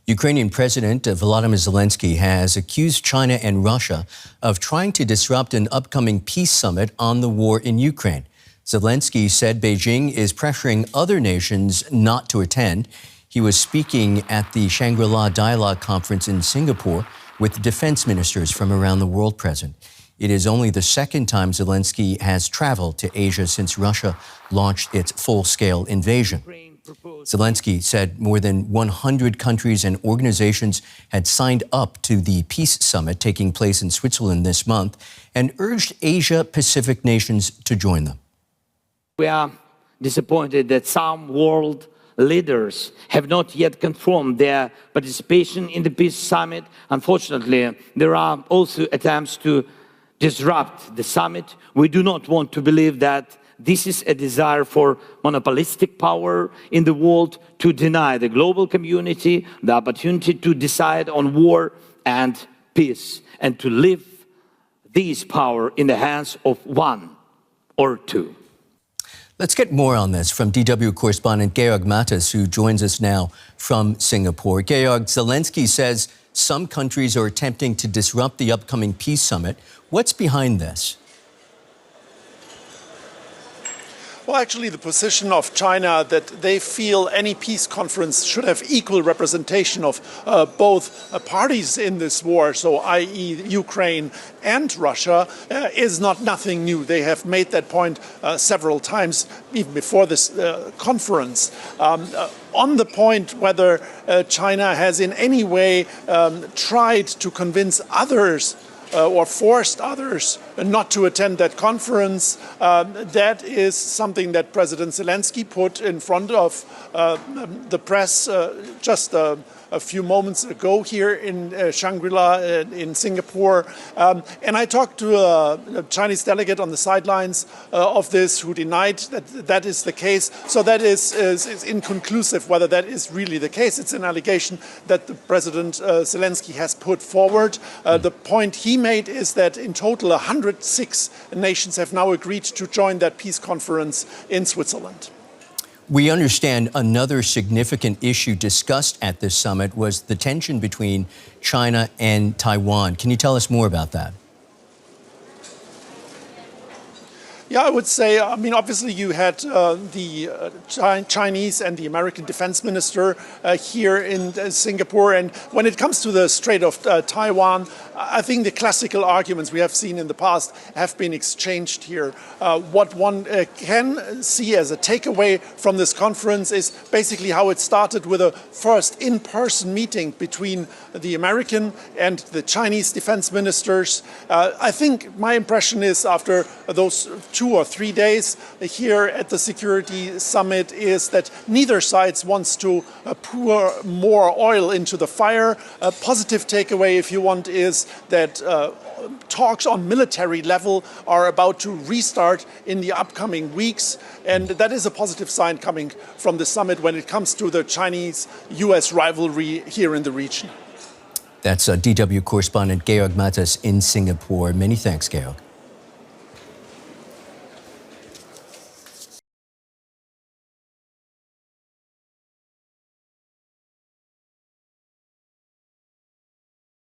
Ukrainian President Volodymyr Zelenskyy has accused China and Russia of trying to disrupt an upcoming peace summit on the war in Ukraine. Zelenskyy said Beijing is pressuring other nations not to attend. He was speaking at the Shangri-La Dialogue conference in Singapore with defense ministers from around the world present. It is only the second time Zelenskyy has traveled to Asia since Russia launched its full-scale invasion. Zelenskyy said more than 100 countries and organizations had signed up to the peace summit taking place in Switzerland this month and urged Asia-Pacific nations to join them. We are disappointed that some world leaders have not yet confirmed their participation in the peace summit. Unfortunately, there are also attempts to disrupt the summit. We do not want to believe that this is a desire for monopolistic power in the world to deny the global community the opportunity to decide on war and peace and to leave this power in the hands of one or two. Let's get more on this from DW correspondent Georg Matthes, who joins us now from Singapore. Georg, Zelenskyy says some countries are attempting to disrupt the upcoming peace summit. What's behind this? Well, actually, the position of China that they feel any peace conference should have equal representation of both parties in this war, so i.e. Ukraine and Russia, is nothing new. They have made that point several times, even before this conference. On the point whether China has in any way tried to convince others or forced others not to attend that conference. That is something that President Zelenskyy put in front of the press just a few moments ago here in Shangri-La in Singapore. And I talked to a Chinese delegate on the sidelines of this who denied that that is the case. So that is inconclusive whether that is really the case. It's an allegation that the President Zelenskyy has put forward. The point he made is that in total 106 nations have now agreed to join that peace conference in Switzerland. We understand another significant issue discussed at this summit was the tension between China and Taiwan. Can you tell us more about that? Yeah, I would say, obviously you had the Chinese and the American defense minister here in Singapore. And when it comes to the Strait of Taiwan, I think the classical arguments we have seen in the past have been exchanged here. What one can see as a takeaway from this conference is basically how it started with a first in-person meeting between the American and the Chinese defense ministers. I think my impression is after those 2 or 3 days here at the Security Summit is that neither side wants to pour more oil into the fire. A positive takeaway, if you want, is that talks on military level are about to restart in the upcoming weeks. And that is a positive sign coming from the summit when it comes to the Chinese-US rivalry here in the region. That's DW correspondent Georg Matthes in Singapore. Many thanks, Georg.